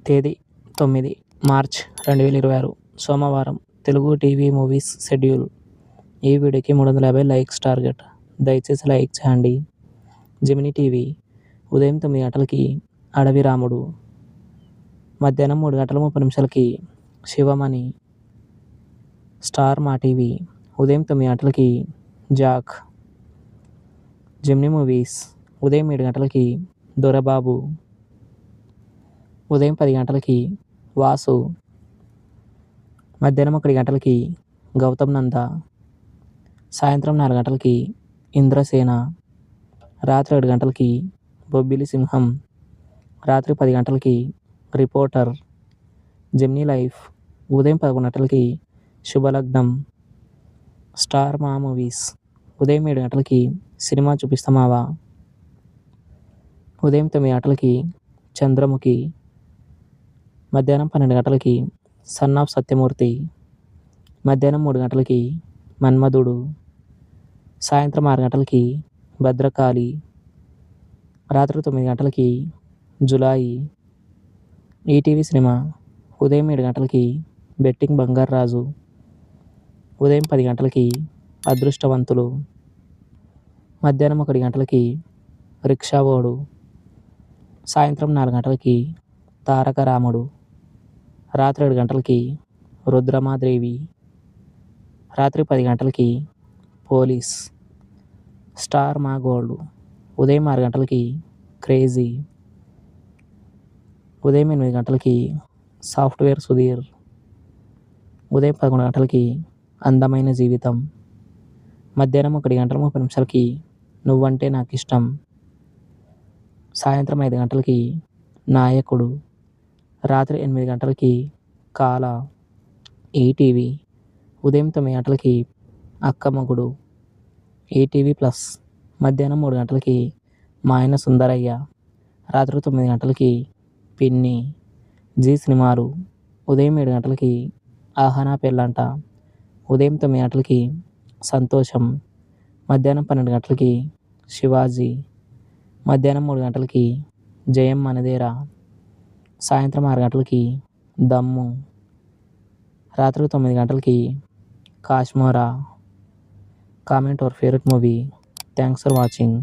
తేదీ 9 మార్చ్ 2026 సోమవారం. Telugu TV movies schedule. ఈ వీడియోకి 350 లైక్స్ టార్గెట్. దయచేసి లైక్ చేయండి. జెమినీ టీవీ ఉదయం 9 గంటలకి అడవి రాముడు, మధ్యాహ్నం 3 గంటల 30 నిమిషాలకి శివమణి. స్టార్ మా టీవీ ఉదయం 9 గంటలకి జాక్. జెమినీ మూవీస్ ఉదయం 7 గంటలకి దొరబాబు, ఉదయం 10 గంటలకి వాసు, మధ్యాహ్నం 1 గంటలకి గౌతమ్ నంద, సాయంత్రం 4 గంటలకి ఇంద్రసేన, రాత్రి 7 గంటలకి బొబ్బిలి సింహం, రాత్రి 10 గంటలకి రిపోర్టర్. జెమినీ లైఫ్ ఉదయం 11 గంటలకి శుభలగ్నం. స్టార్ మా మూవీస్ ఉదయం 7 గంటలకి సినిమా చూపిస్తామావా, ఉదయం 9 గంటలకి చంద్రముఖి, మధ్యాహ్నం 12 గంటలకి సన్ ఆఫ్ సత్యమూర్తి, మధ్యాహ్నం 3 గంటలకి మన్మధుడు, సాయంత్రం 6 గంటలకి భద్రకాళి, రాత్రి 9 గంటలకి జులాయి. ఈటీవీ సినిమా ఉదయం 7 గంటలకి బెట్టింగ్ బంగారాజు, ఉదయం 10 గంటలకి అదృష్టవంతులు, మధ్యాహ్నం 1 గంటలకి రిక్షావోడు, సాయంత్రం 4 గంటలకి తారక రాముడు, రాత్రి 7 గంటలకి రుద్రమాదేవి, రాత్రి 10 గంటలకి పోలీస్. స్టార్ మా గోల్డ్ ఉదయం 6 గంటలకి క్రేజీ, ఉదయం 8 గంటలకి సాఫ్ట్వేర్ సుధీర్, ఉదయం 11 గంటలకి అందమైన జీవితం, మధ్యాహ్నం 1 గంటల 30 నిమిషాలకి నువ్వంటే నాకు ఇష్టం, సాయంత్రం 5 గంటలకి నాయకుడు, రాత్రి 8 గంటలకి కాల. ఈటీవీ ఉదయం 9 గంటలకి అక్కమగుడు. ఈటీవీ ప్లస్ మధ్యాహ్నం 3 గంటలకి మా ఆయన సుందరయ్య, రాత్రి 9 గంటలకి పిన్ని. జీ సినిమాలు ఉదయం 7 గంటలకి ఆహనా పెళ్ళంట, ఉదయం 9 గంటలకి సంతోషం, మధ్యాహ్నం 12 గంటలకి శివాజీ, మధ్యాహ్నం 3 గంటలకి జయం మనదేరా, సాయంత్రం 6 గంటలకి దమ్ము, రాత్రి 9 గంటలకి Kashmora. Comment your favourite movie. Thanks for watching.